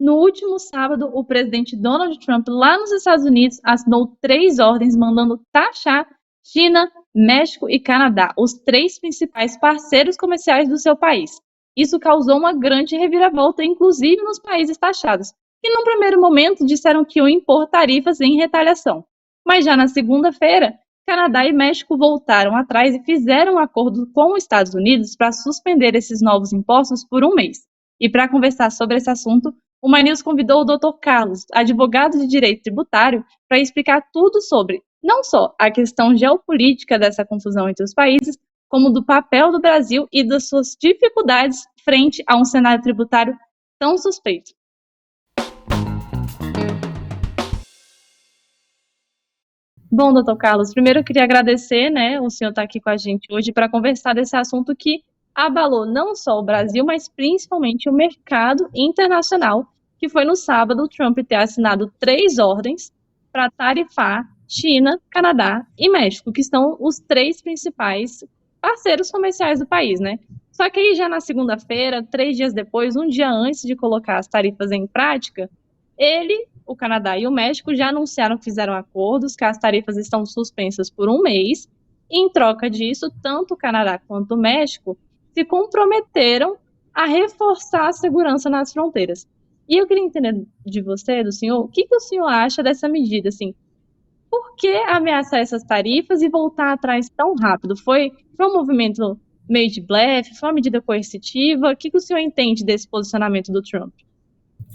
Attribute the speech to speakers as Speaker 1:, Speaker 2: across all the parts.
Speaker 1: No último sábado, o presidente Donald Trump, lá nos Estados Unidos, assinou 3 ordens mandando taxar China, México e Canadá, os 3 principais parceiros comerciais do seu país. Isso causou uma grande reviravolta, inclusive nos países taxados, que num primeiro momento disseram que iam impor tarifas em retaliação. Mas já na segunda-feira, Canadá e México voltaram atrás e fizeram um acordo com os Estados Unidos para suspender esses novos impostos por um mês. E para conversar sobre esse assunto, o My News convidou o Dr. Carlos, advogado de direito tributário, para explicar tudo sobre, não só a questão geopolítica dessa confusão entre os países, como do papel do Brasil e das suas dificuldades frente a um cenário tributário tão suspeito. Bom, doutor Carlos, primeiro eu queria agradecer, né, o senhor estar aqui com a gente hoje para conversar desse assunto que abalou não só o Brasil, mas principalmente o mercado internacional, que foi no sábado o Trump ter assinado 3 ordens para tarifar China, Canadá e México, que são os 3 principais parceiros comerciais do país, né? Só que aí já na segunda-feira, 3 dias depois, um dia antes de colocar as tarifas em prática, o Canadá e o México já anunciaram que fizeram acordos, que as tarifas estão suspensas por um mês. E, em troca disso, tanto o Canadá quanto o México se comprometeram a reforçar a segurança nas fronteiras. E eu queria entender de você, do senhor, o que o senhor acha dessa medida? Assim, por que ameaçar essas tarifas e voltar atrás tão rápido? Foi um movimento meio de blefe? Foi uma medida coercitiva? O que o senhor entende desse posicionamento do Trump?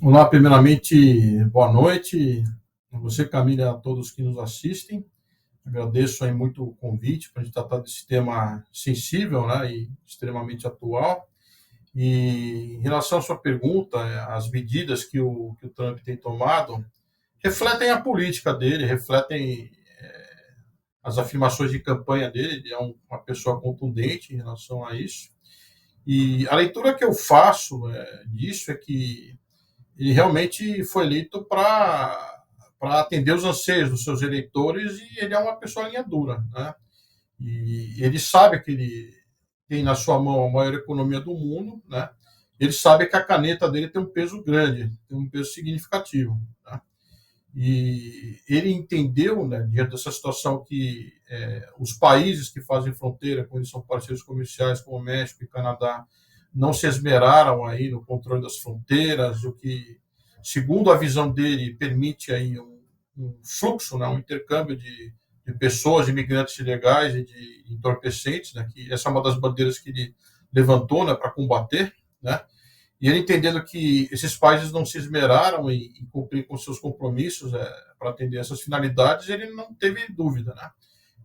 Speaker 2: Olá, primeiramente, boa noite a você, Camila, e a todos que nos assistem. Agradeço aí muito o convite para a gente tratar desse tema sensível, né, e extremamente atual. E em relação à sua pergunta, as medidas que o Trump tem tomado refletem a política dele, refletem as afirmações de campanha dele. Ele é uma pessoa contundente em relação a isso. E a leitura que eu faço disso é que ele realmente foi eleito para atender os anseios dos seus eleitores, e ele é uma pessoa linha dura, né? E ele sabe que ele tem na sua mão a maior economia do mundo, né? Ele sabe que a caneta dele tem um peso grande, tem um peso significativo, né? E ele entendeu, né, diante dessa situação, que os países que fazem fronteira, quando eles são parceiros comerciais, como México e Canadá, não se esmeraram aí no controle das fronteiras, o que, segundo a visão dele, permite aí um fluxo, né, um intercâmbio de pessoas, imigrantes ilegais e de entorpecentes, né, que essa é uma das bandeiras que ele levantou, né, para combater, né? E ele entendendo que esses países não se esmeraram em cumprir com seus compromissos para atender essas finalidades, ele não teve dúvida, né?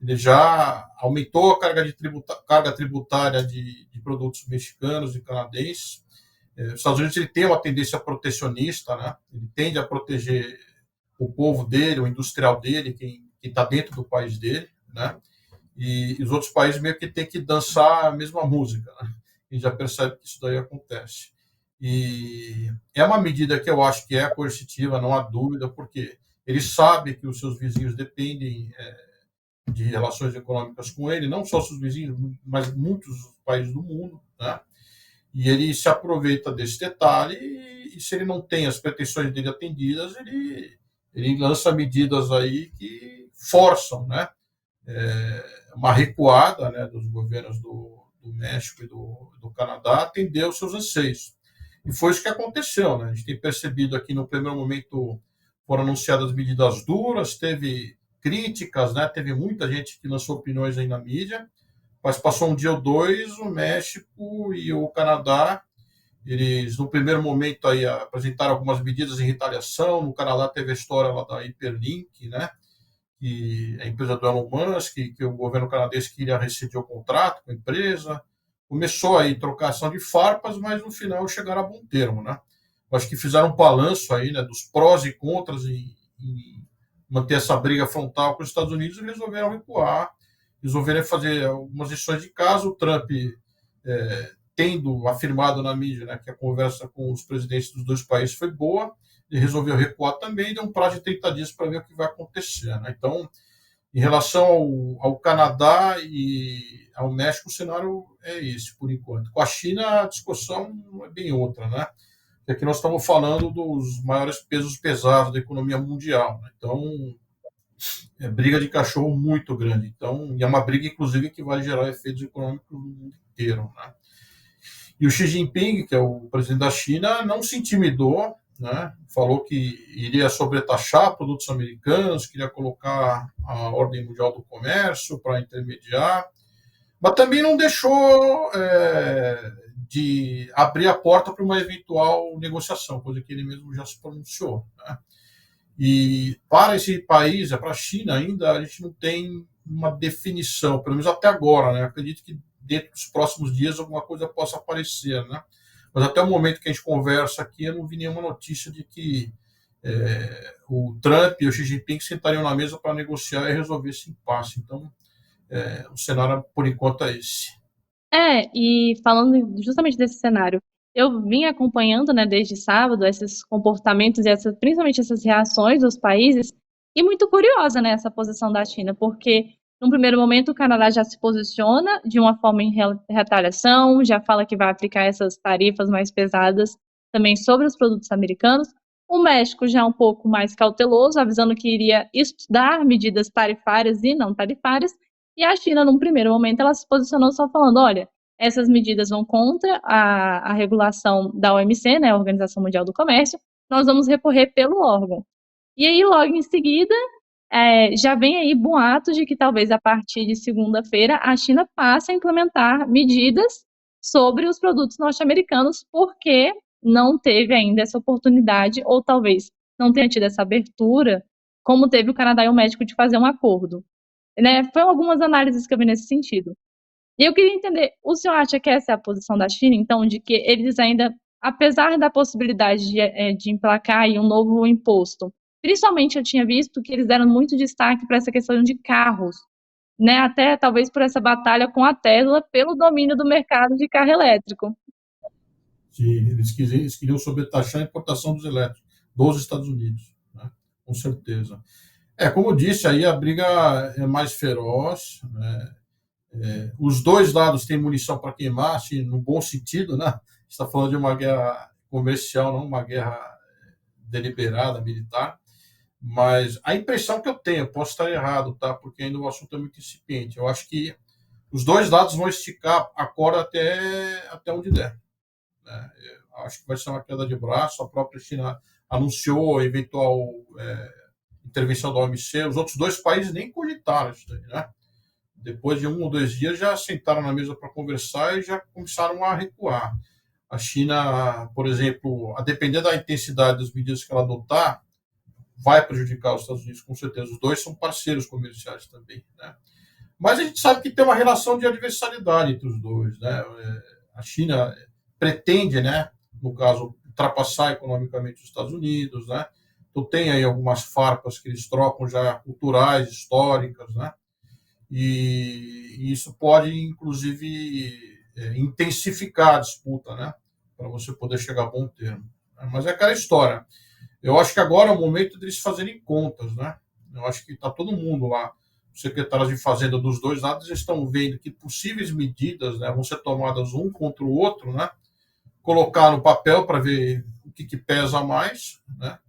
Speaker 2: Ele já aumentou a carga tributária de produtos mexicanos e canadenses. Os Estados Unidos ele tem uma tendência protecionista, né? Ele tende a proteger o povo dele, o industrial dele, quem está dentro do país dele, né? E os outros países meio que têm que dançar a mesma música, né? A gente já percebe que isso daí acontece. E é uma medida que eu acho que é coercitiva, não há dúvida, porque ele sabe que os seus vizinhos dependem de relações econômicas com ele, não só seus vizinhos, mas muitos países do mundo, né? E ele se aproveita desse detalhe, e se ele não tem as pretensões dele atendidas, ele lança medidas aí que forçam, né, uma recuada, né, dos governos do México e do Canadá a atender os seus anseios. E foi isso que aconteceu, né? A gente tem percebido aqui no primeiro momento foram anunciadas medidas duras, teve críticas, né? Teve muita gente que lançou opiniões aí na mídia, mas passou um dia ou dois, o México e o Canadá, eles no primeiro momento aí apresentaram algumas medidas em retaliação. No Canadá teve a história lá da Hyperlink, né? Que a empresa do Elon Musk, que o governo canadense queria rescindir o contrato com a empresa. Começou aí trocação de farpas, mas no final chegaram a bom termo, né? Acho que fizeram um balanço aí, né, dos prós e contras em manter essa briga frontal com os Estados Unidos, e resolveram recuar, resolveram fazer algumas lições de casa. O Trump, tendo afirmado na mídia, né, que a conversa com os presidentes dos dois países foi boa, ele resolveu recuar também, e deu um prazo de 30 dias para ver o que vai acontecer, né? Então, em relação ao Canadá e ao México, o cenário é esse, por enquanto. Com a China, a discussão é bem outra, né? E aqui nós estamos falando dos maiores pesos pesados da economia mundial, né? Então, é briga de cachorro muito grande. Então, e é uma briga, inclusive, que vai gerar efeitos econômicos no mundo inteiro, né? E o Xi Jinping, que é o presidente da China, não se intimidou, né? Falou que iria sobretaxar produtos americanos, queria colocar a ordem mundial do comércio para intermediar, mas também não deixou de abrir a porta para uma eventual negociação, coisa que ele mesmo já se pronunciou, né? E para esse país, para a China ainda, a gente não tem uma definição, pelo menos até agora, né? Acredito que dentro dos próximos dias alguma coisa possa aparecer, né? Mas até o momento que a gente conversa aqui, eu não vi nenhuma notícia de que o Trump e o Xi Jinping sentariam na mesa para negociar e resolver esse impasse. Então, o cenário, por enquanto, é esse.
Speaker 1: E falando justamente desse cenário, eu vim acompanhando, né, desde sábado, esses comportamentos e principalmente essas reações dos países, e muito curiosa, né, essa posição da China, porque num primeiro momento o Canadá já se posiciona de uma forma em retaliação, já fala que vai aplicar essas tarifas mais pesadas também sobre os produtos americanos. O México já um pouco mais cauteloso, avisando que iria estudar medidas tarifárias e não tarifárias. E a China, num primeiro momento, ela se posicionou só falando, olha, essas medidas vão contra a regulação da OMC, né, a Organização Mundial do Comércio, nós vamos recorrer pelo órgão. E aí, logo em seguida, já vem aí boatos de que talvez a partir de segunda-feira a China passe a implementar medidas sobre os produtos norte-americanos, porque não teve ainda essa oportunidade, ou talvez não tenha tido essa abertura, como teve o Canadá e o México, de fazer um acordo. Né? Foram algumas análises que eu vi nesse sentido. E eu queria entender, o senhor acha que essa é a posição da China, então, de que eles ainda, apesar da possibilidade de emplacar aí um novo imposto, principalmente eu tinha visto que eles deram muito destaque para essa questão de carros, né? Até talvez por essa batalha com a Tesla pelo domínio do mercado de carro elétrico.
Speaker 2: Sim, eles queriam sobretaxar a importação dos elétricos dos Estados Unidos, né? Com certeza. Como eu disse, aí a briga é mais feroz, né? Os dois lados têm munição para queimar, assim, no bom sentido, né? Está falando de uma guerra comercial, não uma guerra deliberada, militar. Mas a impressão que eu tenho, posso estar errado, tá? Porque ainda o assunto é muito incipiente. Eu acho que os dois lados vão esticar a corda até onde der, né? Eu acho que vai ser uma queda de braço. A própria China anunciou a eventual intervenção da OMC. Os outros dois países nem cogitaram isso daí, né? Depois de 1 ou 2 dias já sentaram na mesa para conversar e já começaram a recuar. A China, por exemplo, a depender da intensidade das medidas que ela adotar, vai prejudicar os Estados Unidos, com certeza. Os dois são parceiros comerciais também, né? Mas a gente sabe que tem uma relação de adversariedade entre os dois, né? A China pretende, né, no caso, ultrapassar economicamente os Estados Unidos, né? Então tem aí algumas farpas que eles trocam já culturais, históricas, né? E isso pode, inclusive, intensificar a disputa, né? Para você poder chegar a bom termo. Mas é aquela história. Eu acho que agora é o momento deles fazerem contas, né? Eu acho que está todo mundo lá, os secretários de Fazenda dos dois lados estão vendo que possíveis medidas, né, vão ser tomadas um contra o outro, né? Colocar no papel para ver o que pesa mais, né?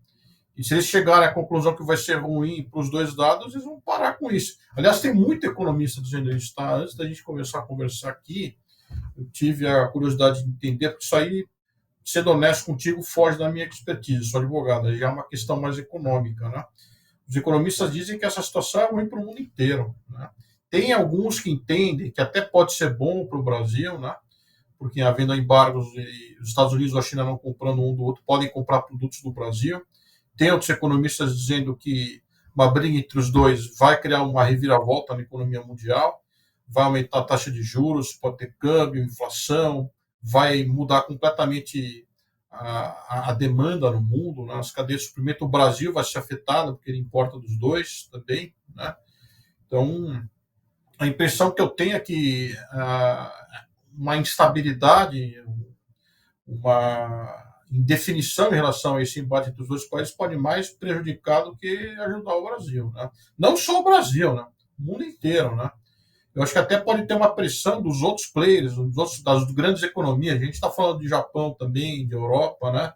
Speaker 2: E se eles chegarem à conclusão que vai ser ruim para os dois lados, eles vão parar com isso. Aliás, tem muito economista dizendo isso, tá? Antes da gente começar a conversar aqui, eu tive a curiosidade de entender, porque isso aí, sendo honesto contigo, foge da minha expertise. Sou advogado, já é uma questão mais econômica, né? Os economistas dizem que essa situação é ruim para o mundo inteiro, né? Tem alguns que entendem que até pode ser bom para o Brasil, né? Porque havendo embargos e os Estados Unidos ou a China não comprando um do outro, podem comprar produtos do Brasil. Tem outros economistas dizendo que uma briga entre os dois vai criar uma reviravolta na economia mundial, vai aumentar a taxa de juros, pode ter câmbio, inflação, vai mudar completamente a demanda no mundo, né? As cadeias de suprimento, o Brasil vai ser afetado, porque ele importa dos dois também, né? Então, a impressão que eu tenho é que uma instabilidade, uma indefinição em relação a esse embate entre os dois países pode mais prejudicar do que ajudar o Brasil, né? Não só o Brasil, né? O mundo inteiro, né? Eu acho que até pode ter uma pressão dos outros players, das grandes economias. A gente está falando de Japão também, de Europa, né?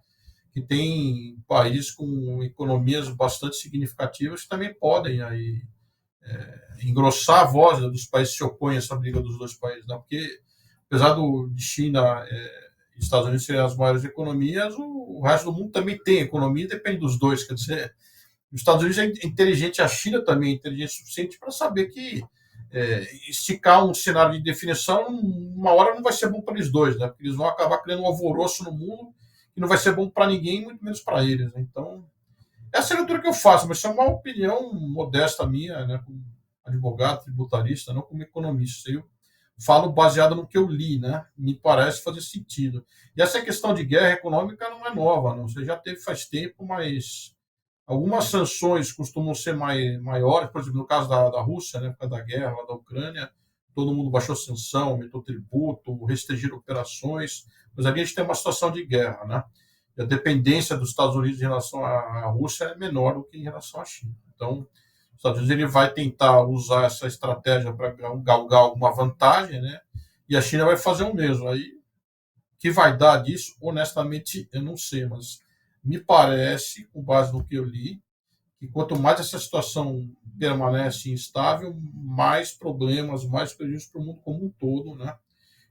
Speaker 2: que tem países com economias bastante significativas que também podem aí engrossar a voz dos países que se opõem a essa briga dos dois países, né? Porque apesar de China e Estados Unidos serem as maiores economias, o resto do mundo também tem economia e depende dos dois. Quer dizer, os Estados Unidos é inteligente, a China também é inteligente o suficiente para saber que esticar um cenário de definição, uma hora não vai ser bom para eles dois, né? Porque eles vão acabar criando um alvoroço no mundo que não vai ser bom para ninguém, muito menos para eles. Né? Então, essa é a leitura que eu faço, mas isso é uma opinião modesta minha, né? Como advogado, tributarista, não como economista. Eu falo baseado no que eu li, né? Me parece fazer sentido. E essa questão de guerra econômica não é nova, não. Você já teve faz tempo, mas algumas sanções costumam ser maiores, por exemplo, no caso da Rússia, né, por causa da guerra lá da Ucrânia, todo mundo baixou sanção, aumentou tributo, restringiram operações, mas ali a gente tem uma situação de guerra, né? E a dependência dos Estados Unidos em relação à Rússia é menor do que em relação à China. Então, os Estados Unidos ele vai tentar usar essa estratégia para galgar alguma vantagem, né? E a China vai fazer o mesmo. Aí, o que vai dar disso, honestamente, eu não sei, mas me parece, com base no que eu li, que quanto mais essa situação permanece instável, mais problemas, mais prejuízos para o mundo como um todo, né?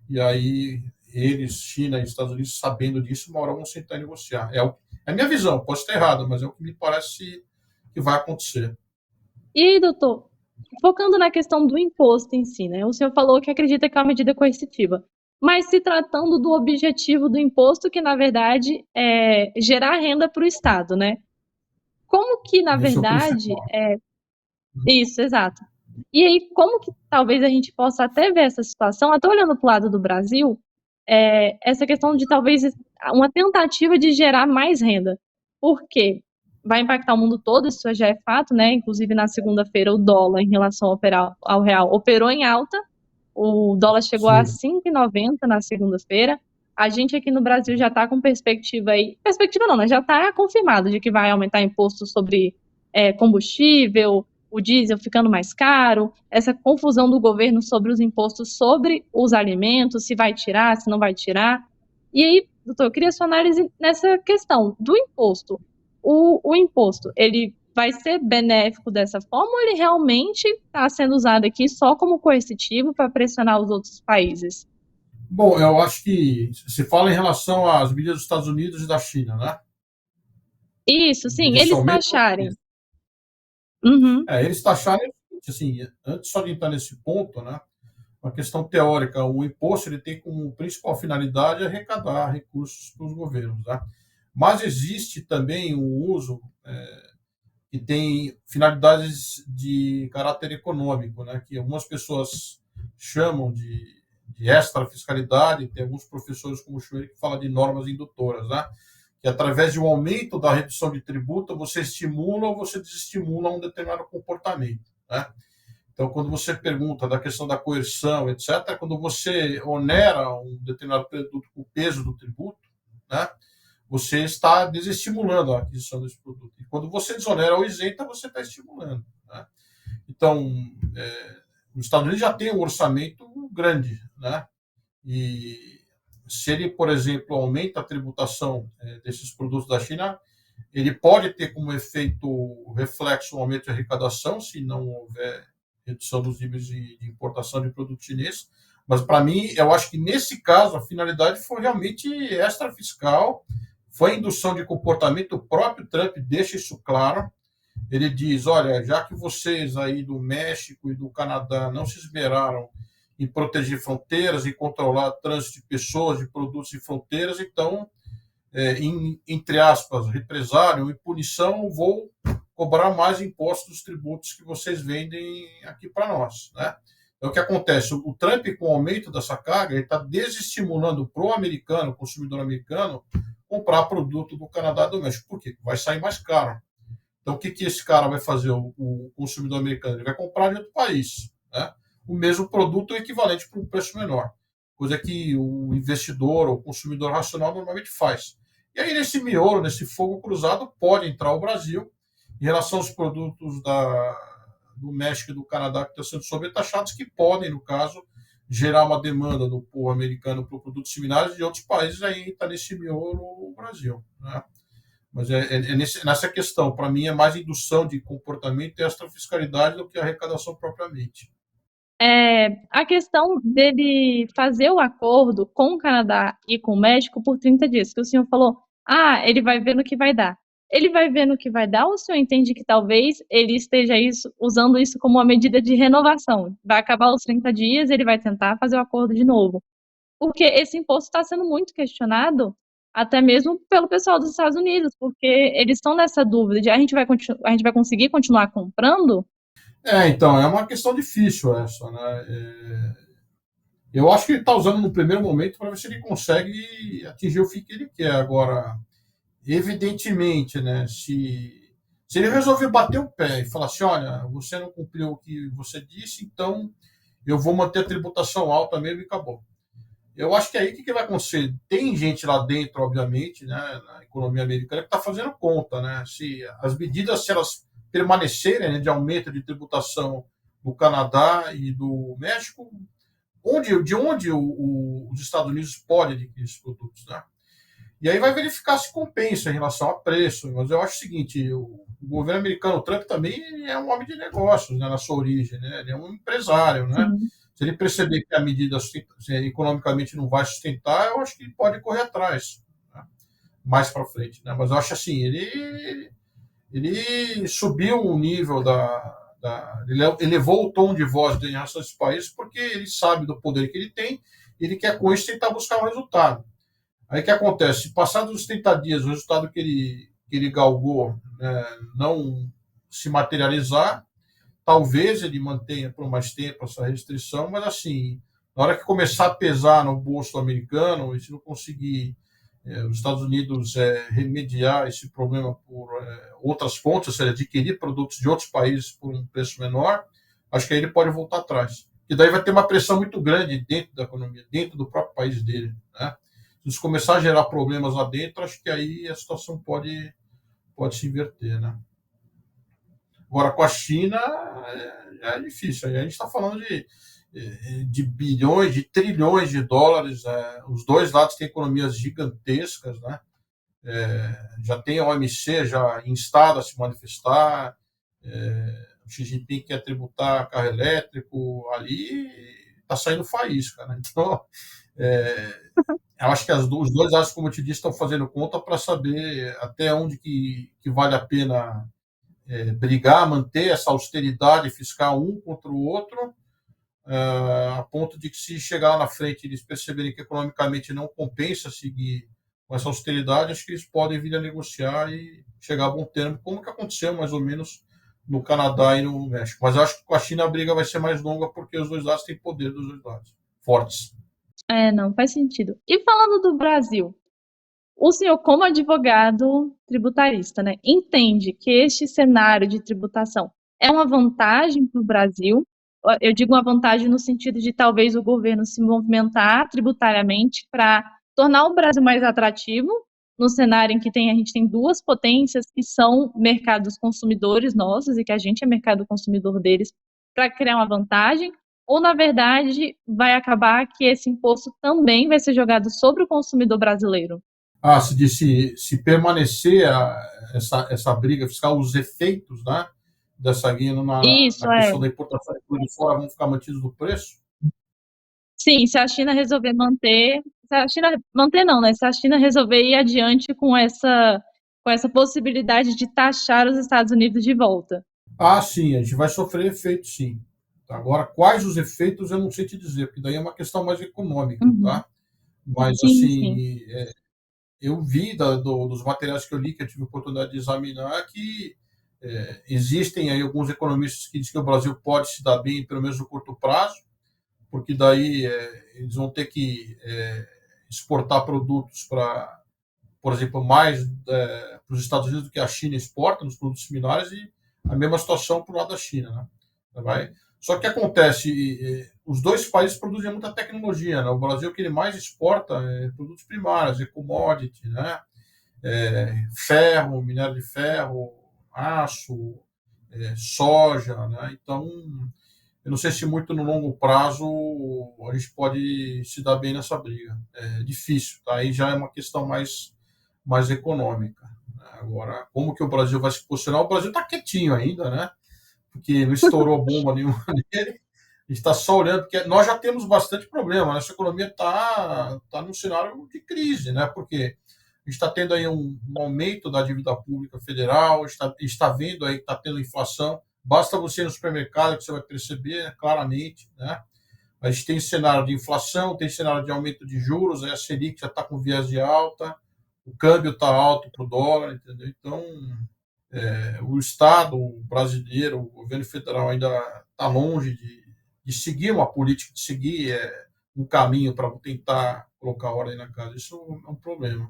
Speaker 2: E aí eles, China e Estados Unidos, sabendo disso, uma hora vão sentar e negociar. É a minha visão, pode estar errada, mas é o que me parece que vai acontecer.
Speaker 1: E aí, doutor, focando na questão do imposto em si, né? O senhor falou que acredita que é uma medida coercitiva, mas se tratando do objetivo do imposto, que na verdade é gerar renda para o Estado, né? Como que, na
Speaker 2: Esse é o
Speaker 1: verdade,
Speaker 2: principal.
Speaker 1: isso, exato. E aí, como que talvez a gente possa até ver essa situação, até olhando para o lado do Brasil, essa questão de talvez uma tentativa de gerar mais renda. Por quê? Vai impactar o mundo todo, isso já é fato, né? Inclusive, na segunda-feira, o dólar, em relação ao real, operou em alta. O dólar chegou a
Speaker 2: Sim.
Speaker 1: 5,90 na segunda-feira. A gente aqui no Brasil já está com perspectiva aí. Perspectiva não, né? Já está confirmado de que vai aumentar imposto sobre combustível, o diesel ficando mais caro, essa confusão do governo sobre os impostos sobre os alimentos, se vai tirar, se não vai tirar. E aí, doutor, eu queria sua análise nessa questão do imposto. O imposto, ele vai ser benéfico dessa forma ou ele realmente está sendo usado aqui só como coercitivo para pressionar os outros países?
Speaker 2: Bom, eu acho que se fala em relação às medidas dos Estados Unidos e da China, né?
Speaker 1: Isso, sim,
Speaker 2: Desse
Speaker 1: eles
Speaker 2: aumento.
Speaker 1: taxarem. Uhum.
Speaker 2: Eles taxaram, assim, antes só de entrar nesse ponto, né? Uma questão teórica, o imposto ele tem como principal finalidade arrecadar recursos para os governos, né? Mas existe também um uso que tem finalidades de caráter econômico, né? Que algumas pessoas chamam de extra fiscalidade, tem alguns professores como o Schwer que fala de normas indutoras, né? Que através de um aumento da redução de tributo você estimula ou você desestimula um determinado comportamento, né? Então, quando você pergunta da questão da coerção, etc., quando você onera um determinado produto com o peso do tributo, né, você está desestimulando a aquisição desse produto. E quando você desonera ou isenta, você está estimulando. Né? Então, os Estados Unidos já têm um orçamento grande, né? E se ele, por exemplo, aumenta a tributação desses produtos da China, ele pode ter como efeito reflexo um aumento de arrecadação, se não houver redução dos níveis de importação de produto chinês. Mas, para mim, eu acho que nesse caso, a finalidade foi realmente extrafiscal, foi a indução de comportamento. O próprio Trump deixa isso claro. Ele diz: olha, já que vocês aí do México e do Canadá não se esmeraram em proteger fronteiras, em controlar o trânsito de pessoas, de produtos em fronteiras, então, entre aspas, represário e punição, vou cobrar mais impostos dos tributos que vocês vendem aqui para nós. Né? Então, o que acontece? O Trump, com o aumento dessa carga, ele está desestimulando para o americano, consumidor americano, comprar produto do Canadá e do México. Por quê? Vai sair mais caro. Então, o que esse cara vai fazer, o consumidor americano? Ele vai comprar de outro país. Né? O mesmo produto equivalente por um preço menor. Coisa que o investidor ou o consumidor racional normalmente faz. E aí, nesse miolo, nesse fogo cruzado, pode entrar o Brasil em relação aos produtos do México e do Canadá que estão sendo sobretaxados, que podem, no caso, gerar uma demanda do povo americano por produtos similares de outros países, aí está nesse miolo o Brasil. Né? Mas nessa questão, para mim, é mais indução de comportamento e extrafiscalidade do que arrecadação propriamente.
Speaker 1: A questão dele fazer o acordo com o Canadá e com o México por 30 dias, que o senhor falou, ele vai ver no que vai dar. Ele vai ver no que vai dar, ou o senhor entende que talvez ele esteja usando isso como uma medida de renovação? Vai acabar os 30 dias, ele vai tentar fazer o acordo de novo. Porque esse imposto está sendo muito questionado, até mesmo pelo pessoal dos Estados Unidos, porque eles estão nessa dúvida de a gente vai conseguir continuar comprando?
Speaker 2: Então, é uma questão difícil essa, né? Eu acho que ele está usando no primeiro momento para ver se ele consegue atingir o fim que ele quer. Agora, evidentemente, né, se ele resolver bater o pé e falar assim, olha, você não cumpriu o que você disse, então eu vou manter a tributação alta mesmo e acabou. Eu acho que aí o que vai acontecer? Tem gente lá dentro, obviamente, né, na economia americana, que está fazendo conta, né? Se as medidas, se elas permanecerem, né, de aumento de tributação do Canadá e do México, de onde os Estados Unidos podem adquirir esses produtos, né? E aí vai verificar se compensa em relação a preço. Mas eu acho o seguinte: o governo americano, o Trump também é um homem de negócios, né, na sua origem, né? Ele é um empresário, né?
Speaker 1: Sim.
Speaker 2: Se ele perceber que a medida economicamente não vai sustentar, eu acho que ele pode correr atrás, né, mais para frente, né? Mas eu acho assim, ele subiu o nível ele elevou o tom de voz em relação a esses países porque ele sabe do poder que ele tem e ele quer com isso tentar buscar um resultado. Aí o que acontece? Passados os 30 dias, o resultado que ele galgou, né, não se materializar, talvez ele mantenha por mais tempo essa restrição, mas assim, na hora que começar a pesar no bolso americano, e se não conseguir os Estados Unidos remediar esse problema por outras fontes, ou seja, adquirir produtos de outros países por um preço menor, acho que aí ele pode voltar atrás. E daí vai ter uma pressão muito grande dentro da economia, dentro do próprio país dele, né? Se isso começar a gerar problemas lá dentro, acho que aí a situação pode se inverter, né? Agora, com a China, é difícil. Aí a gente está falando de bilhões, de trilhões de dólares. Os dois lados têm economias gigantescas, né? Já tem a OMC já instada a se manifestar. O Xi Jinping quer tributar carro elétrico, ali está saindo faísca, né? Então, eu acho que os dois lados, como eu te disse, estão fazendo conta para saber até onde que vale a pena brigar, manter essa austeridade fiscal um contra o outro, a ponto de que se chegar lá na frente eles perceberem que economicamente não compensa seguir com essa austeridade, acho que eles podem vir a negociar e chegar a bom termo, como que aconteceu mais ou menos no Canadá e no México. Mas eu acho que com a China a briga vai ser mais longa porque os dois lados têm poder dos dois lados, fortes.
Speaker 1: Não, faz sentido. E falando do Brasil, o senhor, como advogado tributarista, né, entende que este cenário de tributação é uma vantagem para o Brasil? Eu digo uma vantagem no sentido de talvez o governo se movimentar tributariamente para tornar o Brasil mais atrativo, no cenário em que a gente tem duas potências que são mercados consumidores nossos e que a gente é mercado consumidor deles, para criar uma vantagem? Ou, na verdade, vai acabar que esse imposto também vai ser jogado sobre o consumidor brasileiro?
Speaker 2: Se disse, se permanecer essa briga fiscal, os efeitos, né, dessa guia
Speaker 1: Isso,
Speaker 2: na questão da importação de fora vão ficar mantidos no preço?
Speaker 1: Sim, se a China resolver manter, se a China manter não, né? Se a China resolver ir adiante com essa possibilidade de taxar os Estados Unidos de volta.
Speaker 2: Sim, a gente vai sofrer efeitos, sim. Agora, quais os efeitos eu não sei te dizer, porque daí é uma questão mais econômica,
Speaker 1: Uhum.
Speaker 2: tá? Mas,
Speaker 1: Sim, sim.
Speaker 2: assim, eu vi dos materiais que eu li, que eu tive a oportunidade de examinar, que existem aí alguns economistas que dizem que o Brasil pode se dar bem, pelo menos no curto prazo, porque daí eles vão ter que exportar produtos para, por exemplo, mais para os Estados Unidos do que a China exporta nos produtos similares e a mesma situação para o lado da China, né? Vai. Só que acontece, os dois países produzem muita tecnologia, né? O Brasil que ele mais exporta produtos primários, commodity, né? Ferro, minério de ferro, aço, soja, né? Então, eu não sei se muito no longo prazo a gente pode se dar bem nessa briga. É difícil, tá? Aí já é uma questão mais econômica. Agora, como que o Brasil vai se posicionar? O Brasil está quietinho ainda, né? Porque não estourou bomba nenhuma nele. A gente está só olhando, porque nós já temos bastante problema. Nossa economia está num cenário de crise, né? Porque a gente está tendo aí um aumento da dívida pública federal, está vendo aí que está tendo inflação. Basta você ir no supermercado que você vai perceber claramente, né? A gente tem cenário de inflação, tem cenário de aumento de juros, a Selic já está com viés de alta, o câmbio está alto para o dólar, entendeu? Então, o Estado brasileiro, o governo federal ainda está longe de seguir uma política, de seguir um caminho para tentar colocar ordem na casa. Isso é um problema.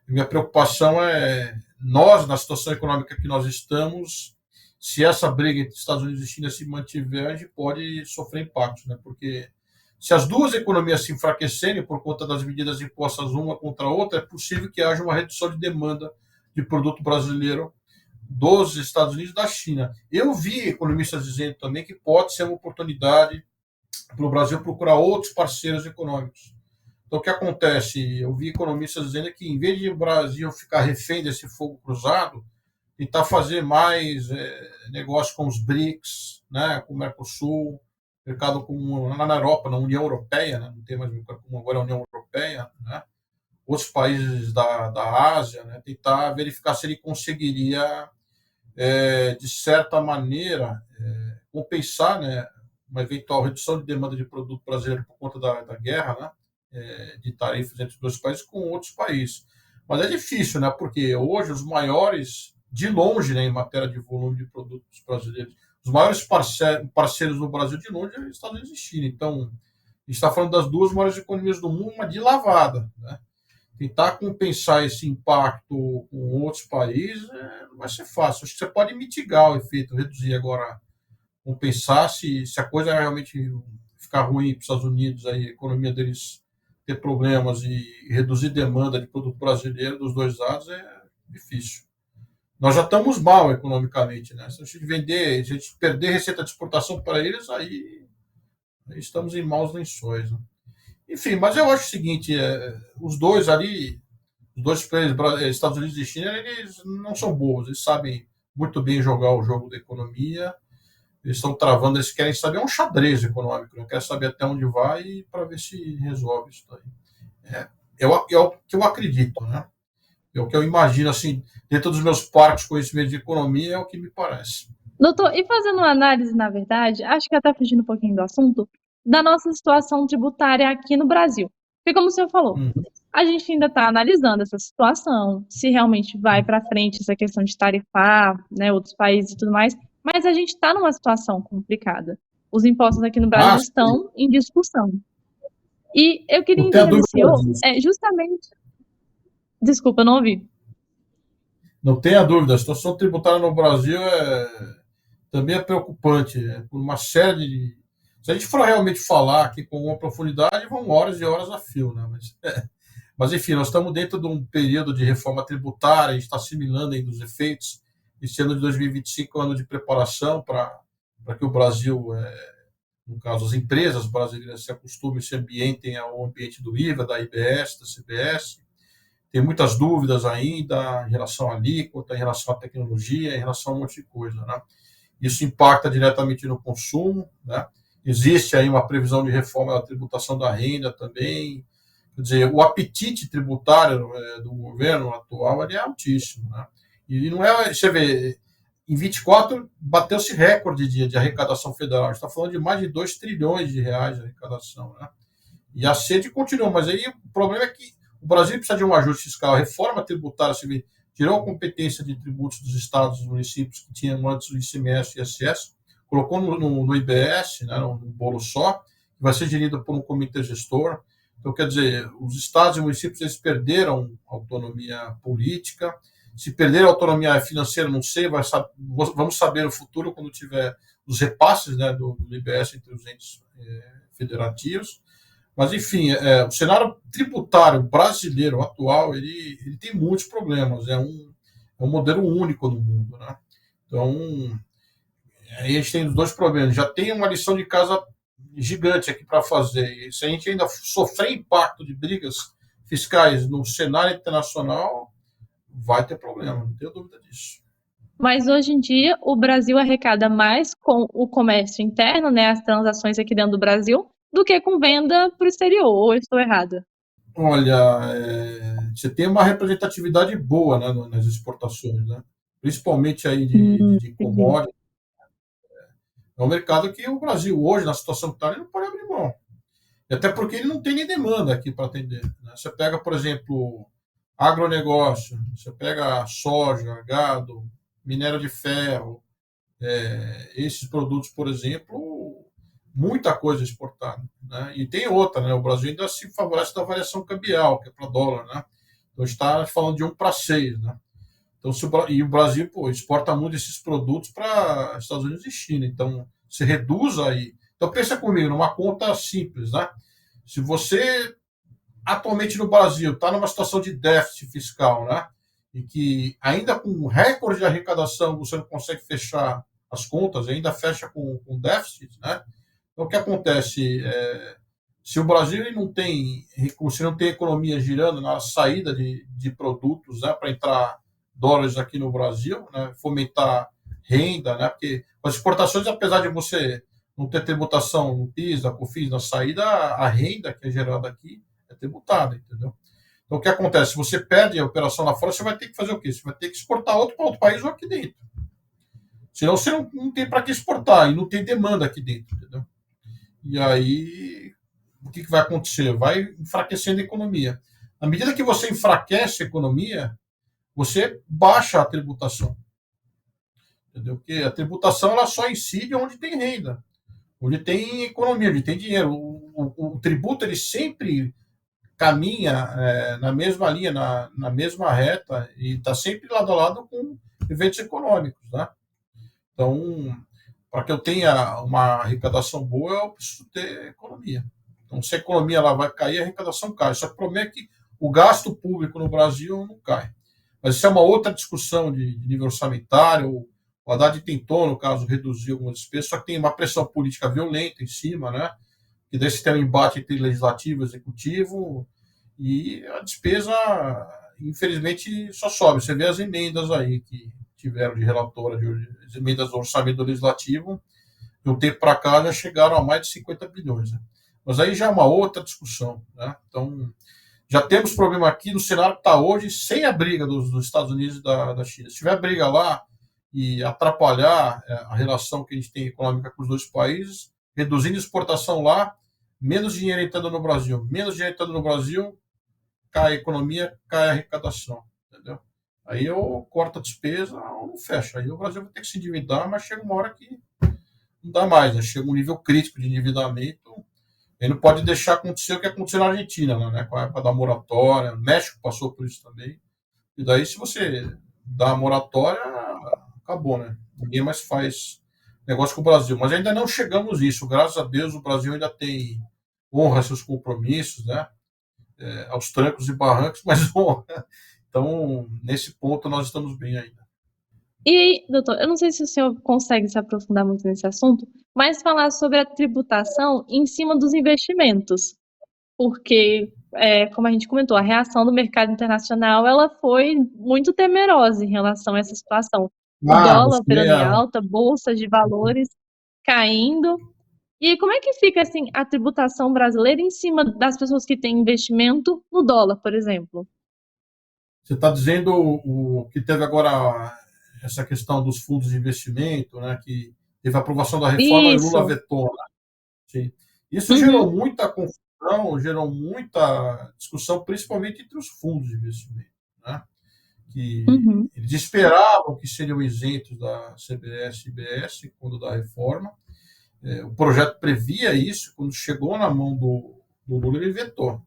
Speaker 2: Minha preocupação é nós, na situação econômica que nós estamos, se essa briga entre Estados Unidos e China se mantiver, a gente pode sofrer impactos, né? Porque se as duas economias se enfraquecerem por conta das medidas impostas uma contra a outra, é possível que haja uma redução de demanda de produto brasileiro dos Estados Unidos e da China. Eu vi economistas dizendo também que pode ser uma oportunidade para o Brasil procurar outros parceiros econômicos. Então, o que acontece? Eu vi economistas dizendo que, em vez de o Brasil ficar refém desse fogo cruzado, tentar fazer mais negócio com os BRICS, né, com o Mercosul, mercado lá na Europa, na União Europeia, né, não tem mais como agora a União Europeia, né, outros países da Ásia, né, tentar verificar se ele conseguiria, de certa maneira, compensar, né, uma eventual redução de demanda de produto brasileiro por conta da guerra, né, de tarifas entre os dois países com outros países. Mas é difícil, né, porque hoje os maiores, de longe, né, em matéria de volume de produtos brasileiros, os maiores parceiros do Brasil, de longe, é os Estados Unidos e China. Então, a gente está falando das duas maiores economias do mundo, mas de lavada, né? Tentar compensar esse impacto com outros países não vai ser fácil. Acho que você pode mitigar o efeito, reduzir agora, compensar se a coisa realmente ficar ruim para os Estados Unidos, aí, a economia deles ter problemas e reduzir demanda de produto brasileiro dos dois lados é difícil. Nós já estamos mal economicamente, né? Se a gente vender, se a gente perder receita de exportação para eles, aí estamos em maus lençóis, né? Enfim, mas eu acho o seguinte, os dois ali, os dois players, Estados Unidos e China, eles não são bobos, eles sabem muito bem jogar o jogo da economia, eles estão travando, eles querem saber, é um xadrez econômico, né? Querem saber até onde vai para ver se resolve isso daí. É o que eu acredito, né? É o que eu imagino, assim, dentro dos meus parcos conhecimentos de economia, é o que me parece.
Speaker 1: Doutor, e fazendo uma análise, na verdade, acho que até fugindo um pouquinho do assunto, da nossa situação tributária aqui no Brasil. Porque, como o senhor falou, a gente ainda está analisando essa situação, se realmente vai para frente essa questão de tarifar, né, outros países e tudo mais, mas a gente está numa situação complicada. Os impostos aqui no Brasil estão em discussão. E eu queria entender do senhor, justamente... Desculpa, eu não ouvi.
Speaker 2: Não tenha dúvida, a situação tributária no Brasil também é preocupante, por uma série de... Se a gente for realmente falar aqui com alguma profundidade, vão horas e horas a fio, né? Mas enfim, nós estamos dentro de um período de reforma tributária, a gente está assimilando ainda os efeitos. Esse ano de 2025 é um ano de preparação para que o Brasil, no caso, as empresas brasileiras se acostumem, se ambientem ao ambiente do IVA, da IBS, da CBS. Tem muitas dúvidas ainda em relação à alíquota, em relação à tecnologia, em relação a um monte de coisa, né? Isso impacta diretamente no consumo, né? Existe aí uma previsão de reforma da tributação da renda também. Quer dizer, o apetite tributário do governo atual é altíssimo, né? E não é, você vê, em 24 bateu-se recorde de arrecadação federal. A gente está falando de mais de 2 trilhões de reais de arrecadação, né? E a sede continua, mas aí o problema é que o Brasil precisa de um ajuste fiscal. A reforma tributária civil tirou a competência de tributos dos estados e dos municípios que tinham antes o ICMS e ISS, colocou no IBS, né, no bolo só, que vai ser gerido por um comitê gestor. Então, quer dizer, os estados e municípios eles perderam autonomia política. Se perderam autonomia financeira, não sei, vamos saber no futuro quando tiver os repasses, né, do IBS entre os entes federativos. Mas, enfim, o cenário tributário brasileiro atual, ele tem muitos problemas. É um modelo único no mundo, né? Então, aí a gente tem os dois problemas. Já tem uma lição de casa gigante aqui para fazer. E se a gente ainda sofrer impacto de brigas fiscais no cenário internacional, vai ter problema, não tenho dúvida disso.
Speaker 1: Mas hoje em dia o Brasil arrecada mais com o comércio interno, né, as transações aqui dentro do Brasil, do que com venda para o exterior, ou eu estou errada?
Speaker 2: Olha, você tem uma representatividade boa, né, nas exportações, né? Principalmente aí de
Speaker 1: Entendi.
Speaker 2: commodities. É um mercado que o Brasil hoje, na situação que está, ele não pode abrir mão. E até porque ele não tem nem demanda aqui para atender, né? Você pega, por exemplo, agronegócio, você pega soja, gado, minério de ferro, esses produtos, por exemplo, muita coisa exportada, né? E tem outra, né? O Brasil ainda se favorece da variação cambial, que é para dólar, né? Então está falando de 1 para 6, né? Então, e o Brasil, pô, exporta muito esses produtos para Estados Unidos e China. Então, se reduz aí. Então, pensa comigo, numa conta simples, né? Se você atualmente no Brasil está numa situação de déficit fiscal, né? E que ainda com um recorde de arrecadação você não consegue fechar as contas, ainda fecha com déficit, né? Então, o que acontece? Se o Brasil ele não tem recurso, não tem economia girando na saída de produtos, né, para entrar dólares aqui no Brasil, né, fomentar renda, né, porque as exportações, apesar de você não ter tributação no PIS, na COFINS, na saída, a renda que é gerada aqui é tributada, entendeu? Então, o que acontece? Se você perde a operação lá fora, você vai ter que fazer o quê? Você vai ter que exportar outro para outro país ou aqui dentro. Senão você não tem para que exportar e não tem demanda aqui dentro, entendeu? E aí, o que vai acontecer? Vai enfraquecendo a economia. À medida que você enfraquece a economia, você baixa a tributação. Entendeu? Porque a tributação ela só incide onde tem renda, onde tem economia, onde tem dinheiro. O tributo ele sempre caminha na mesma linha, na mesma reta, e está sempre lado a lado com eventos econômicos. Né? Então, para que eu tenha uma arrecadação boa, eu preciso ter economia. Então, se a economia ela vai cair, a arrecadação cai. Só que o problema é que o gasto público no Brasil não cai. Mas isso é uma outra discussão de nível orçamentário. O Haddad tentou, no caso, reduzir algumas despesas, só que tem uma pressão política violenta em cima, né? Que daí você tem um embate entre legislativo e executivo, e a despesa, infelizmente, só sobe. Você vê as emendas aí que tiveram de relatora, de emendas do orçamento legislativo, de um tempo para cá já chegaram a mais de 50 bilhões. Né? Mas aí já é uma outra discussão. Né? Então, já temos problema aqui no cenário que está hoje, sem a briga dos Estados Unidos e da China. Se tiver briga lá e atrapalhar a relação que a gente tem econômica com os dois países, reduzindo a exportação lá, menos dinheiro entrando no Brasil. Menos dinheiro entrando no Brasil, cai a economia, cai a arrecadação. Entendeu? Aí eu corto a despesa ou não fecha. Aí o Brasil vai ter que se endividar, mas chega uma hora que não dá mais. Né? Chega um nível crítico de endividamento. Ele não pode deixar acontecer o que aconteceu na Argentina, né? Com a época da moratória. O México passou por isso também. E daí, se você dá a moratória, acabou, né? Ninguém mais faz negócio com o Brasil. Mas ainda não chegamos nisso. Graças a Deus, o Brasil ainda tem honra seus compromissos, né? Aos trancos e barrancos, mas honra. Então, nesse ponto, nós estamos bem ainda.
Speaker 1: E aí, doutor, eu não sei se o senhor consegue se aprofundar muito nesse assunto, mas falar sobre a tributação em cima dos investimentos, porque, como a gente comentou, a reação do mercado internacional ela foi muito temerosa em relação a essa situação. O
Speaker 2: Ah,
Speaker 1: dólar
Speaker 2: você
Speaker 1: operando em
Speaker 2: é.
Speaker 1: alta, bolsa de valores caindo. E aí, como é que fica assim a tributação brasileira em cima das pessoas que têm investimento no dólar, por exemplo?
Speaker 2: Você está dizendo o que teve agora essa questão dos fundos de investimento, né? Que teve a aprovação da reforma e Lula
Speaker 1: Isso.
Speaker 2: vetou. Né? Sim. Isso gerou
Speaker 1: Uhum,
Speaker 2: muita confusão, gerou muita discussão, principalmente entre os fundos de investimento, né? Que
Speaker 1: uhum.
Speaker 2: eles esperavam que seriam isentos da CBS e IBS quando da reforma. O projeto previa isso, quando chegou na mão do Lula, ele vetou.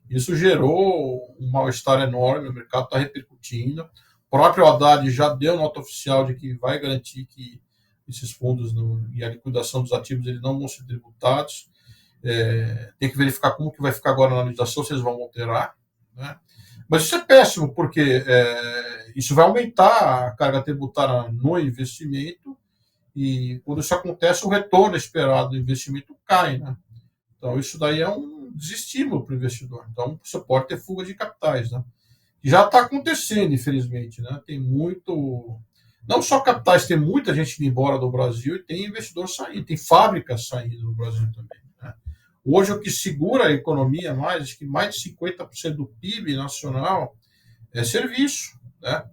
Speaker 2: Isso gerou um mal-estar enorme, o mercado está repercutindo. O próprio Haddad já deu nota oficial de que vai garantir que esses fundos e a liquidação dos ativos eles não vão ser tributados. Tem que verificar como que vai ficar agora na legislação, se eles vão alterar. Né? Mas isso é péssimo, porque isso vai aumentar a carga tributária no investimento e quando isso acontece, o retorno esperado do investimento cai. Né? Então, isso daí é um desestímulo para o investidor. Então, você pode ter fuga de capitais. Né? Já está acontecendo, infelizmente, né? Tem muito. Não só capitais, tem muita gente indo embora do Brasil e tem investidor saindo, tem fábricas saindo do Brasil também. Né? Hoje, o que segura a economia mais, acho que mais de 50% do PIB nacional é serviço. Né?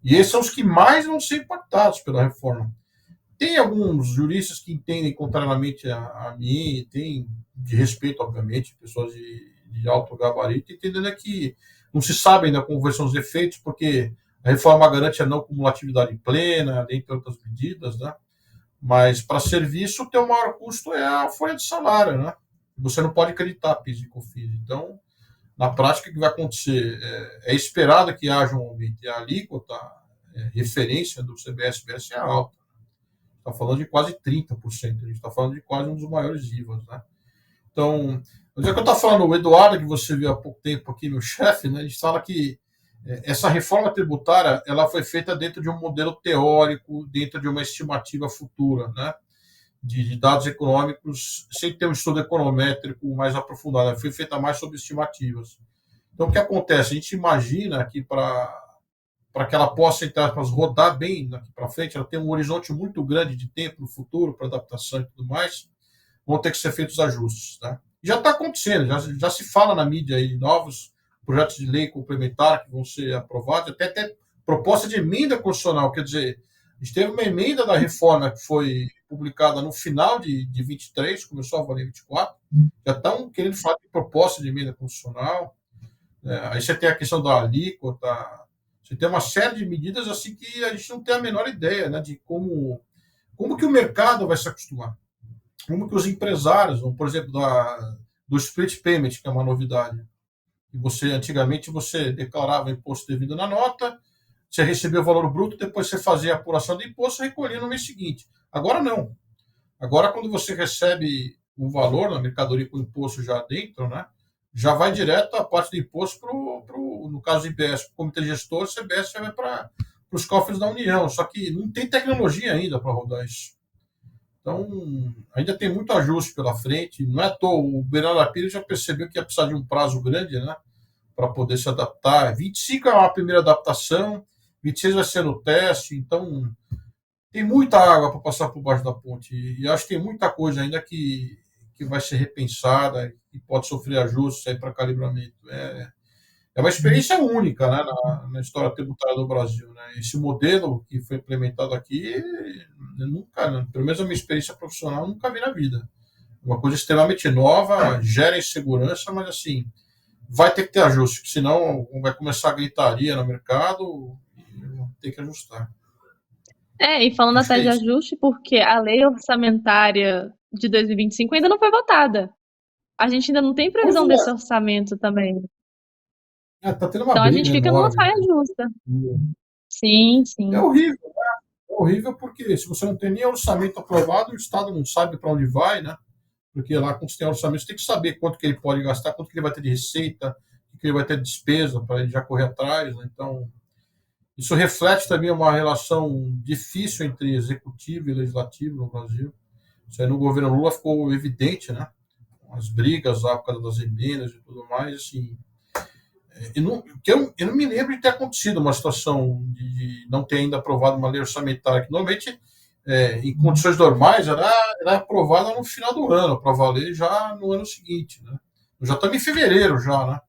Speaker 2: E esses são os que mais vão ser impactados pela reforma. Tem alguns juristas que entendem contrariamente a mim, tem de respeito, obviamente, pessoas de alto gabarito, entendendo que não se sabe ainda como são os efeitos, porque a reforma garante a não cumulatividade plena, dentre outras medidas, né? Mas para serviço, o teu maior custo é a folha de salário, né? Você não pode acreditar PIS e COFINS. Então, na prática, o que vai acontecer? É esperado que haja um aumento, e a alíquota, referência do CBS-BS é alta. Está falando de quase 30%, a gente está falando de quase um dos maiores IVAs, né? Então, já que eu estava falando, o Eduardo, que você viu há pouco tempo aqui, meu chefe, né, a gente fala que essa reforma tributária ela foi feita dentro de um modelo teórico, dentro de uma estimativa futura, né, de dados econômicos, sem ter um estudo econométrico mais aprofundado, foi feita mais sobre estimativas. Então, o que acontece? A gente imagina que para que ela possa, entre aspas, rodar bem daqui para frente, ela tem um horizonte muito grande de tempo no futuro para adaptação e tudo mais, vão ter que ser feitos ajustes. Tá? Já está acontecendo, já se fala na mídia aí novos projetos de lei complementar que vão ser aprovados, até proposta de emenda constitucional, quer dizer, a gente teve uma emenda da reforma que foi publicada no final de 23, começou a valer 24, já estão querendo falar de proposta de emenda constitucional, aí você tem a questão da alíquota, você tem uma série de medidas assim que a gente não tem a menor ideia, né, de como que o mercado vai se acostumar. Como que os empresários, por exemplo, do split payment, que é uma novidade, e antigamente você declarava imposto devido na nota, você recebia o valor bruto, depois você fazia a apuração do imposto e recolhia no mês seguinte. Agora não. Agora, quando você recebe o valor na mercadoria com o imposto já dentro, né, já vai direto a parte do imposto no caso do IBS, para o comitê gestor, o CBS já vai para os cofres da União. Só que não tem tecnologia ainda para rodar isso. Então, ainda tem muito ajuste pela frente. Não é à toa, o Bernardo Pires já percebeu que ia precisar de um prazo grande, né, para poder se adaptar. 25 é uma primeira adaptação, 26 vai ser no teste. Então, tem muita água para passar por baixo da ponte. E acho que tem muita coisa ainda que vai ser repensada, que pode sofrer ajustes aí para calibramento. É uma experiência única, né, na história tributária do Brasil. Né? Esse modelo que foi implementado aqui, eu nunca, né, pelo menos a minha experiência profissional, eu nunca vi na vida. Uma coisa extremamente nova, gera insegurança, mas assim, vai ter que ter ajuste, senão vai começar a gritaria no mercado e tem que ajustar.
Speaker 1: E falando
Speaker 2: Acho que
Speaker 1: até
Speaker 2: é
Speaker 1: de
Speaker 2: isso.
Speaker 1: ajuste, porque a lei orçamentária de 2025 ainda não foi votada. A gente ainda não tem
Speaker 2: Pois
Speaker 1: previsão desse
Speaker 2: é,
Speaker 1: orçamento também.
Speaker 2: tá tendo uma
Speaker 1: Então a gente
Speaker 2: briga
Speaker 1: fica numa
Speaker 2: enorme.
Speaker 1: saia justa. Sim,
Speaker 2: É
Speaker 1: sim.
Speaker 2: horrível, é horrível porque se você não tem nem orçamento aprovado, o Estado não sabe para onde vai, né? Porque lá, quando você tem orçamento, você tem que saber quanto que ele pode gastar, quanto que ele vai ter de receita, o que ele vai ter de despesa para ele já correr atrás. Né? Então, isso reflete também uma relação difícil entre executivo e legislativo no Brasil. Isso aí no governo Lula ficou evidente, né? As brigas lá por causa das emendas e tudo mais, assim. Eu não me lembro de ter acontecido uma situação de não ter ainda aprovado uma lei orçamentária, que normalmente, em condições normais, era aprovada no final do ano, para valer já no ano seguinte. Né? Já estamos em fevereiro já, né?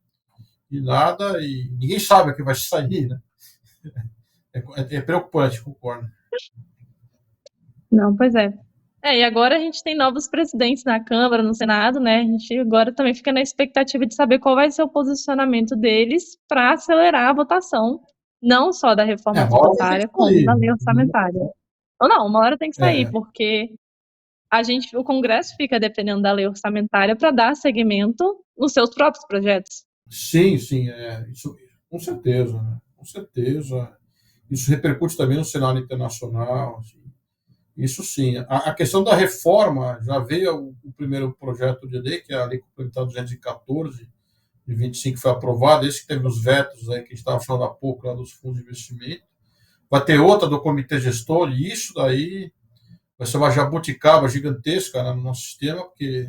Speaker 2: E nada, e ninguém sabe o que vai sair, né? É preocupante, concordo.
Speaker 1: Não, pois é. E agora a gente tem novos presidentes na Câmara, no Senado, né? A gente agora também fica na expectativa de saber qual vai ser o posicionamento deles para acelerar a votação, não só da reforma
Speaker 2: Uma hora vai ter que
Speaker 1: tributária, como
Speaker 2: sair.
Speaker 1: da lei orçamentária. Ou não, uma hora tem que sair,
Speaker 2: É,
Speaker 1: porque o Congresso fica dependendo da lei orçamentária para dar seguimento nos seus próprios projetos.
Speaker 2: sim, sim, isso, com certeza, né? Com certeza. Isso repercute também no cenário internacional. Assim. Isso sim. A questão da reforma, já veio o primeiro projeto de lei, que é a Lei Complementar 214, de 25, que foi aprovado, esse que teve os vetos aí, que a gente estava falando há pouco, lá dos fundos de investimento. Vai ter outra do comitê gestor, e isso daí vai ser uma jabuticaba gigantesca, né, no nosso sistema, porque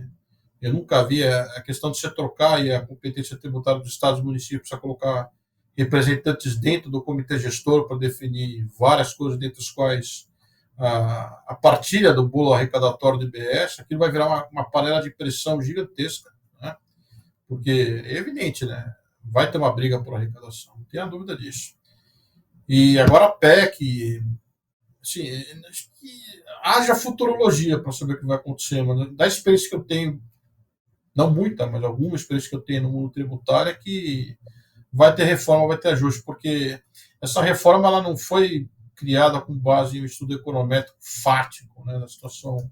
Speaker 2: eu nunca vi a questão de você trocar e a competência tributária dos estados e municípios para colocar representantes dentro do comitê gestor para definir várias coisas, dentre as quais a partilha do bolo arrecadatório do IBS. Aquilo vai virar uma panela de pressão gigantesca, né? Porque é evidente, né? Vai ter uma briga por arrecadação, não tenha dúvida disso. E agora a PEC, assim, que haja futurologia para saber o que vai acontecer, mas da experiência que eu tenho, não muita, mas alguma experiência que eu tenho no mundo tributário, é que vai ter reforma, vai ter ajuste, porque essa reforma ela não foi criada com base em um estudo econométrico fático, né, da situação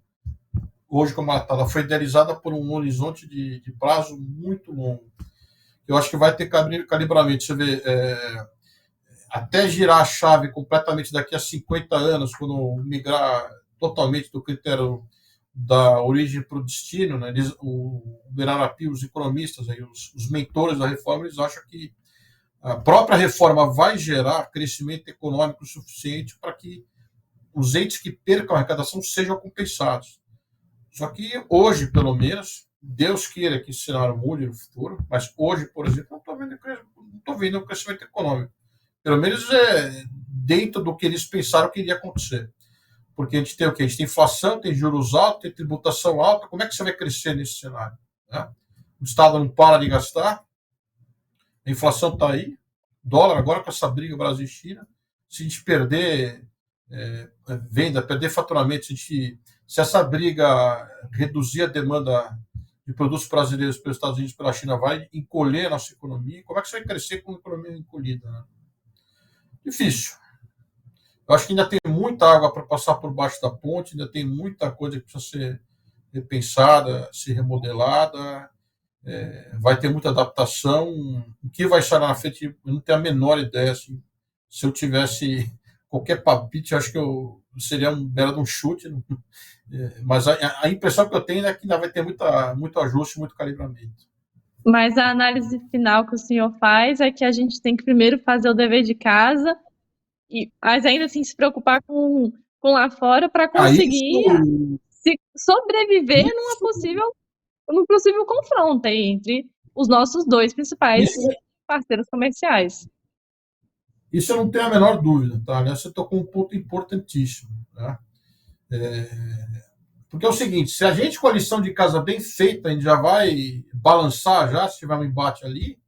Speaker 2: hoje como ela está. Ela foi idealizada por um horizonte de prazo muito longo. Eu acho que vai ter calibramento. Você vê, até girar a chave completamente daqui a 50 anos, quando migrar totalmente do critério da origem para o destino, né? O Berarapi, os economistas, aí, os mentores da reforma, eles acham que a própria reforma vai gerar crescimento econômico suficiente para que os entes que percam a arrecadação sejam compensados. Só que hoje, pelo menos, Deus queira que esse cenário mude no futuro, mas hoje, por exemplo, não estou vendo o crescimento econômico. Pelo menos dentro do que eles pensaram que iria acontecer. Porque a gente tem o quê? A gente tem inflação, tem juros altos, tem tributação alta. Como é que você vai crescer nesse cenário? Né? O Estado não para de gastar, a inflação está aí, dólar agora com essa briga Brasil e China. Se a gente perder venda, perder faturamento, se essa briga reduzir a demanda de produtos brasileiros pelos Estados Unidos e pela China, vai encolher a nossa economia. Como é que você vai crescer com a economia encolhida? Né? Difícil. Eu acho que ainda tem muita água para passar por baixo da ponte, ainda tem muita coisa que precisa ser repensada, ser remodelada, vai ter muita adaptação. O que vai estar na frente, eu não tenho a menor ideia. Assim, se eu tivesse qualquer palpite, acho que eu seria um belo um chute. Mas a impressão que eu tenho é que ainda vai ter muito ajuste, muito calibramento.
Speaker 1: Mas a análise final que o senhor faz é que a gente tem que primeiro fazer o dever de casa, mas ainda assim se preocupar com lá fora para conseguir se sobreviver num possível confronto aí entre os nossos dois principais parceiros comerciais.
Speaker 2: Isso eu não tenho a menor dúvida, tá? Aliás, você tocou um ponto importantíssimo, tá? Porque é o seguinte, se a gente com a lição de casa bem feita, a gente já vai balançar já, se tiver um embate ali,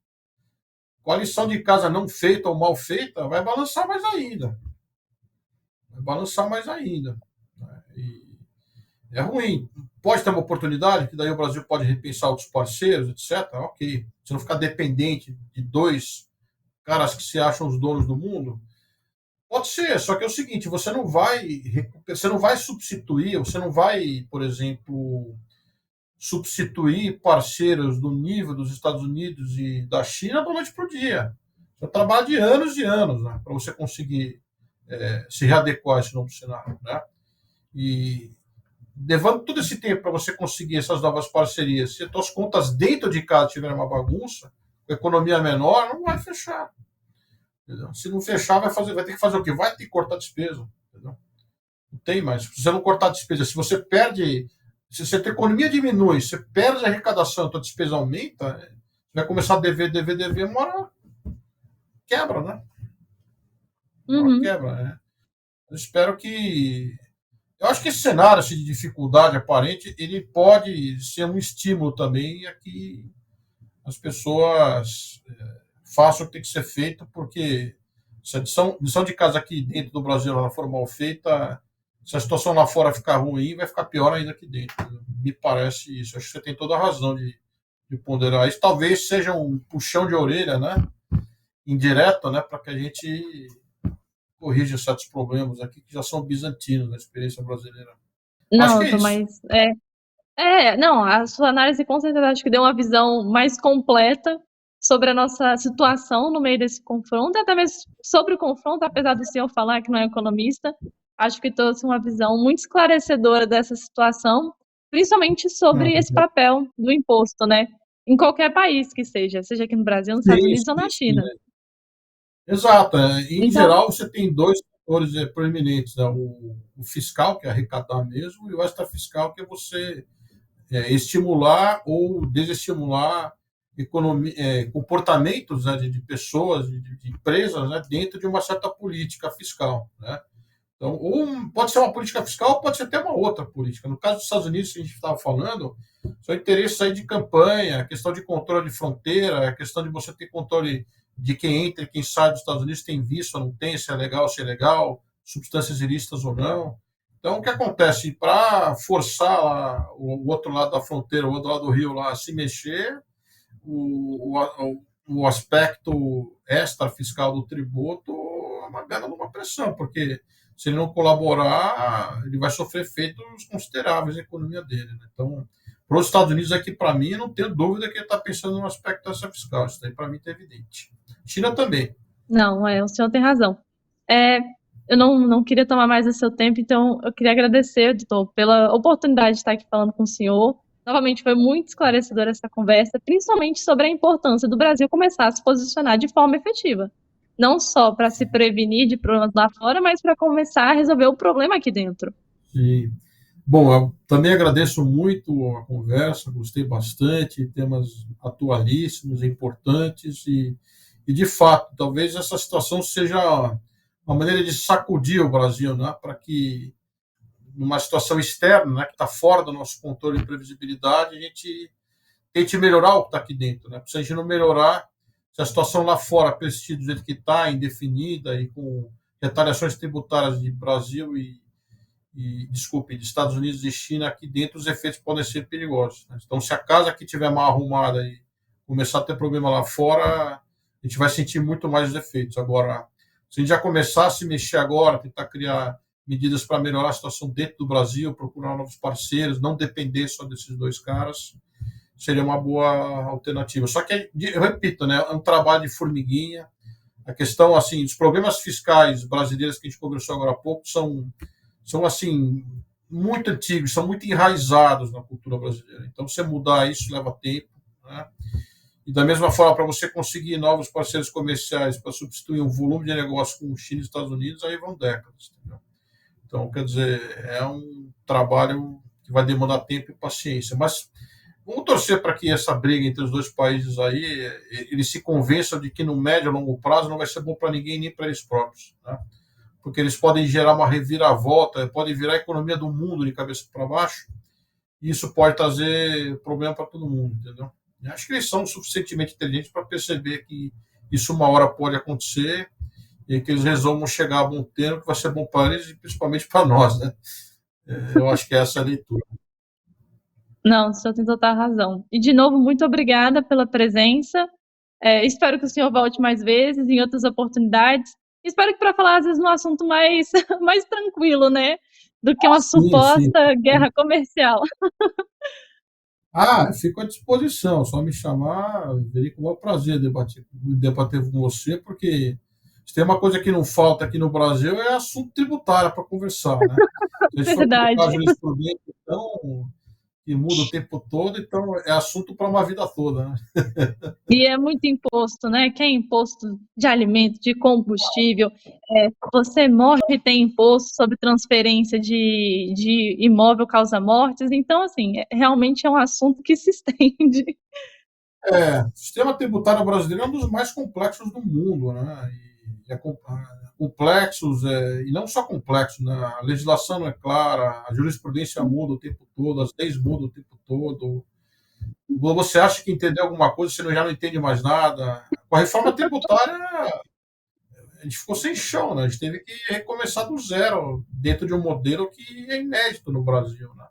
Speaker 2: com a lição de casa não feita ou mal feita, vai balançar mais ainda. Vai balançar mais ainda. E é ruim. Pode ter uma oportunidade, que daí o Brasil pode repensar outros parceiros, etc. Ok. Se não ficar dependente de dois caras que se acham os donos do mundo, pode ser, só que é o seguinte, você não vai substituir, você não vai, por exemplo, substituir parceiros do nível dos Estados Unidos e da China da noite para o dia. Você trabalha de anos e anos, né, para você conseguir se readequar a esse novo cenário. Né? E levando todo esse tempo para você conseguir essas novas parcerias, se as suas contas dentro de casa tiverem uma bagunça, a economia menor, não vai fechar. Entendeu? Se não fechar, vai ter que fazer o quê? Vai ter que cortar despesa. Entendeu? Não tem mais. Se você não cortar despesa, se você perde, se a tua economia diminui, você perde a arrecadação, a tua despesa aumenta, você vai começar a dever, uma hora quebra, né? Uma hora quebra, né? Eu espero que. Eu acho que esse cenário assim, de dificuldade aparente, ele pode ser um estímulo também a que as pessoas façam o que tem que ser feito, porque se a lição de casa aqui dentro do Brasil ela for mal feita, se a situação lá fora ficar ruim, vai ficar pior ainda aqui dentro. Me parece isso. Acho que você tem toda a razão de ponderar isso. Talvez seja um puxão de orelha, né? Indireto, né? Para que a gente corrija certos problemas aqui que já são bizantinos na experiência brasileira.
Speaker 1: Não, mas não, a sua análise com certeza acho que deu uma visão mais completa sobre a nossa situação no meio desse confronto, até mesmo sobre o confronto, apesar do senhor falar que não é economista, acho que trouxe uma visão muito esclarecedora dessa situação, principalmente sobre esse papel do imposto, né? Em qualquer país que seja aqui no Brasil, nos Estados Unidos ou na China.
Speaker 2: Exato. Em geral, você tem dois fatores proeminentes, né? O fiscal, que é arrecadar mesmo, e o extrafiscal, que é você estimular ou desestimular comportamentos, né, de pessoas, de empresas, né, dentro de uma certa política fiscal, né? Então, pode ser uma política fiscal, pode ser até uma outra política. No caso dos Estados Unidos, que a gente estava falando, são interesses aí de campanha, a questão de controle de fronteira, a questão de você ter controle de quem entra e quem sai dos Estados Unidos, tem visto ou não tem, se é legal, substâncias ilícitas ou não. Então, o que acontece? Para forçar lá, o outro lado da fronteira, o outro lado do rio lá, a se mexer, o aspecto extra-fiscal do tributo é uma bela uma pressão, porque se ele não colaborar, ele vai sofrer efeitos consideráveis na economia dele. Né? Então, para os Estados Unidos aqui, para mim, eu não tenho dúvida que ele está pensando no aspecto extra-fiscal. Isso daí, para mim, está evidente. China também.
Speaker 1: Não, o senhor tem razão. Eu não queria tomar mais o seu tempo, então eu queria agradecer, editor, pela oportunidade de estar aqui falando com o senhor. Novamente, foi muito esclarecedora essa conversa, principalmente sobre a importância do Brasil começar a se posicionar de forma efetiva. Não só para se prevenir de problemas lá fora, mas para começar a resolver o problema aqui dentro.
Speaker 2: Sim. Bom, eu também agradeço muito a conversa, gostei bastante, temas atualíssimos, importantes e de fato, talvez essa situação seja uma maneira de sacudir o Brasil, né, para que numa situação externa, né, que está fora do nosso controle e previsibilidade, a gente tente melhorar o que está aqui dentro, né? Se a gente não melhorar, se a situação lá fora persistir do jeito que está, indefinida e com retaliações tributárias de Brasil desculpe, de Estados Unidos e China, aqui dentro os efeitos podem ser perigosos. Né? Então, se a casa aqui estiver mal arrumada e começar a ter problema lá fora, a gente vai sentir muito mais os efeitos. Agora, se a gente já começar a se mexer agora, tentar criar medidas para melhorar a situação dentro do Brasil, procurar novos parceiros, não depender só desses dois caras, seria uma boa alternativa. Só que, eu repito, né, é um trabalho de formiguinha. A questão, assim, os problemas fiscais brasileiros que a gente conversou agora há pouco são assim, muito antigos, são muito enraizados na cultura brasileira. Então, você mudar isso leva tempo. Né? E da mesma forma, para você conseguir novos parceiros comerciais para substituir um volume de negócio com China e Estados Unidos, aí vão décadas. Entendeu? Então, quer dizer, é um trabalho que vai demandar tempo e paciência. Mas vamos torcer para que essa briga entre os dois países aí, eles se convençam de que no médio e longo prazo não vai ser bom para ninguém, nem para eles próprios. Né? Porque eles podem gerar uma reviravolta, podem virar a economia do mundo de cabeça para baixo, e isso pode trazer problema para todo mundo, entendeu? E acho que eles são suficientemente inteligentes para perceber que isso uma hora pode acontecer e que eles resolvam chegar a bom termo, que vai ser bom para eles e principalmente para nós, né? Eu acho que essa é a leitura.
Speaker 1: Não, o senhor tem total razão. E, de novo, muito obrigada pela presença. Espero que o senhor volte mais vezes, em outras oportunidades. Espero que para falar, às vezes, num assunto mais, mais tranquilo, né? Do que uma
Speaker 2: Sim.
Speaker 1: suposta guerra comercial.
Speaker 2: Fico à disposição, só me chamar, veria com o maior prazer debater com você, porque se tem uma coisa que não falta aqui no Brasil é assunto tributário para conversar, né? Se a gente for
Speaker 1: Verdade.
Speaker 2: colocar jurisprudência, então, que muda o tempo todo, então é assunto para uma vida toda, né?
Speaker 1: E é muito imposto, né? Que é imposto de alimento, de combustível. Você morre e tem imposto sobre transferência de imóvel causa mortes. Então, assim, realmente é um assunto que se estende.
Speaker 2: O sistema tributário brasileiro é um dos mais complexos do mundo, né? Complexos, e não só complexos, né? A legislação não é clara, a jurisprudência muda o tempo todo, as leis mudam o tempo todo. Você acha que entendeu alguma coisa, você já não entende mais nada. Com a reforma tributária, a gente ficou sem chão, né? A gente teve que recomeçar do zero, dentro de um modelo que é inédito no Brasil, né?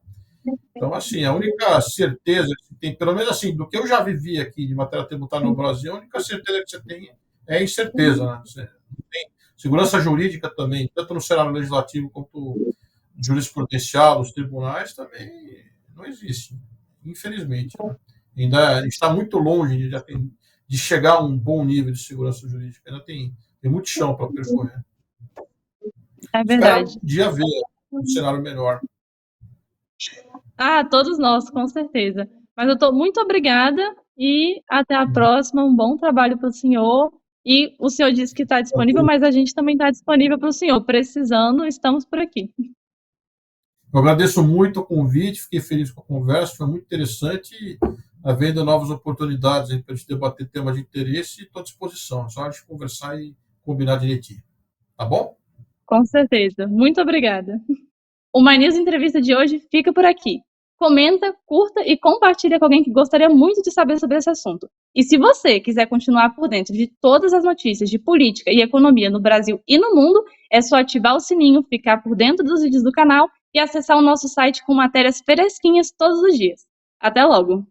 Speaker 2: Então, assim, a única certeza que tem, pelo menos assim, do que eu já vivi aqui de matéria tributária no Brasil, a única certeza que você tem é a incerteza, né? Você não tem segurança jurídica também, tanto no cenário legislativo quanto jurisprudencial, nos tribunais, também não existe, infelizmente. Né? Ainda está muito longe de chegar a um bom nível de segurança jurídica, ainda tem muito chão para percorrer.
Speaker 1: É
Speaker 2: Espero
Speaker 1: verdade.
Speaker 2: um dia ver um cenário melhor.
Speaker 1: Todos nós, com certeza. Mas eu estou muito obrigada e até a próxima. Um bom trabalho para o senhor. E o senhor disse que está disponível, mas a gente também está disponível para o senhor. Precisando, estamos por aqui.
Speaker 2: Eu agradeço muito o convite, fiquei feliz com a conversa, foi muito interessante. havendo novas oportunidades para a gente debater temas de interesse, estou à disposição. É só a gente conversar e combinar direitinho. Tá bom?
Speaker 1: Com certeza. Muito obrigada. O My News Entrevista de hoje fica por aqui. Comenta, curta e compartilha com alguém que gostaria muito de saber sobre esse assunto. E se você quiser continuar por dentro de todas as notícias de política e economia no Brasil e no mundo, é só ativar o sininho, ficar por dentro dos vídeos do canal e acessar o nosso site com matérias fresquinhas todos os dias. Até logo!